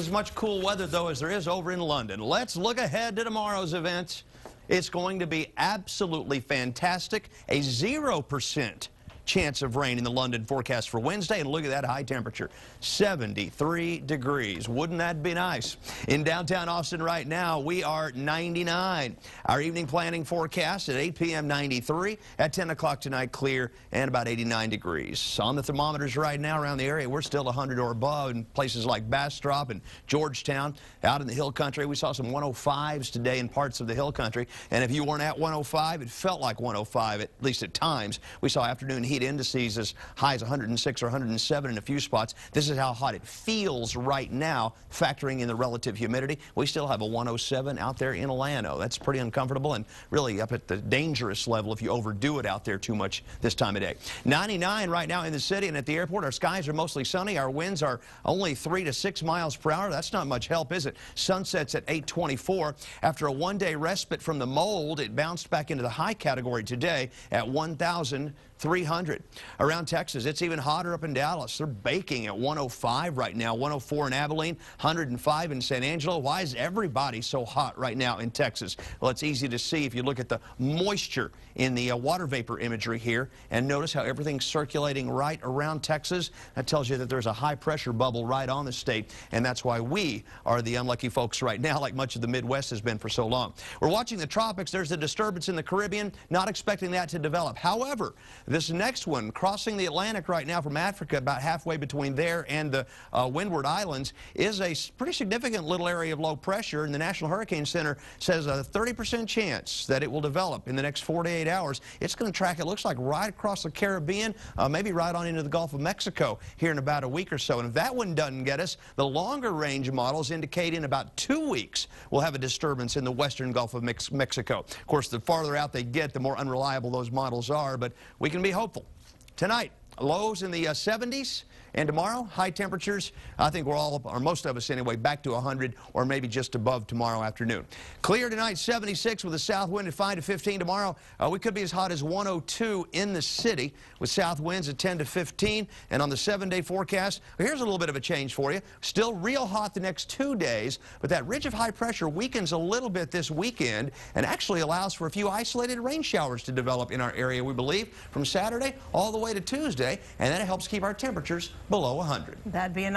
As much cool weather, though, as there is over in London. Let's look ahead to tomorrow's events. It's going to be absolutely fantastic. A 0% chance of rain in the London forecast for Wednesday. And look at that high temperature, 73 degrees. Wouldn't that be nice? In downtown Austin right now, we are 99. Our evening planning forecast at 8 p.m. 93. At 10 o'clock tonight, clear and about 89 degrees. On the thermometers right now around the area, we're still 100 or above in places like Bastrop and Georgetown. Out in the hill country, we saw some 105s today in parts of the hill country. And if you weren't at 105, it felt like 105, at least at times. We saw afternoon heat indices as high as 106 or 107 in a few spots. This is how hot it feels right now, factoring in the relative humidity. We still have a 107 out there in Alano. That's pretty uncomfortable and really up at the dangerous level if you overdo it out there too much this time of day. 99 right now in the city and at the airport. Our skies are mostly sunny. Our winds are only 3 to 6 miles per hour. That's not much help, is it? Sunsets at 8:24. After a one-day respite from the mold, it bounced back into the high category today at 1,300. Around Texas, it's even hotter up in Dallas. They're baking at 105 right now, 104 in Abilene, 105 in San Angelo. Why is everybody so hot right now in Texas? Well, it's easy to see if you look at the moisture in the water vapor imagery here and notice how everything's circulating right around Texas. That tells you that there's a high pressure bubble right on the state, and that's why we are the unlucky folks right now, like much of the Midwest has been for so long. We're watching the tropics. There's a disturbance in the Caribbean, not expecting that to develop. However, this next one crossing the Atlantic right now from Africa, about halfway between there and the Windward Islands, is a pretty significant little area of low pressure, and the National Hurricane Center says a 30% chance that it will develop in the next 4 to 8 hours. It's going to track, it looks like, right across the Caribbean, maybe right on into the Gulf of Mexico here in about a week or so. And if that one doesn't get us, the longer range models indicate in about 2 weeks we'll have a disturbance in the western Gulf of Mexico. Of course, the farther out they get, the more unreliable those models are, but we can be hopeful. Tonight, lows in the 70s, and tomorrow, high temperatures. I think we're all, or most of us anyway, back to 100 or maybe just above tomorrow afternoon. Clear tonight, 76 with a south wind at 5 to 15 tomorrow. We could be as hot as 102 in the city with south winds at 10 to 15. And on the 7-day forecast, here's a little bit of a change for you. Still real hot the next 2 days, but that ridge of high pressure weakens a little bit this weekend and actually allows for a few isolated rain showers to develop in our area, we believe, from Saturday all the way to Tuesday, and that helps keep our temperatures below 100. That'd be a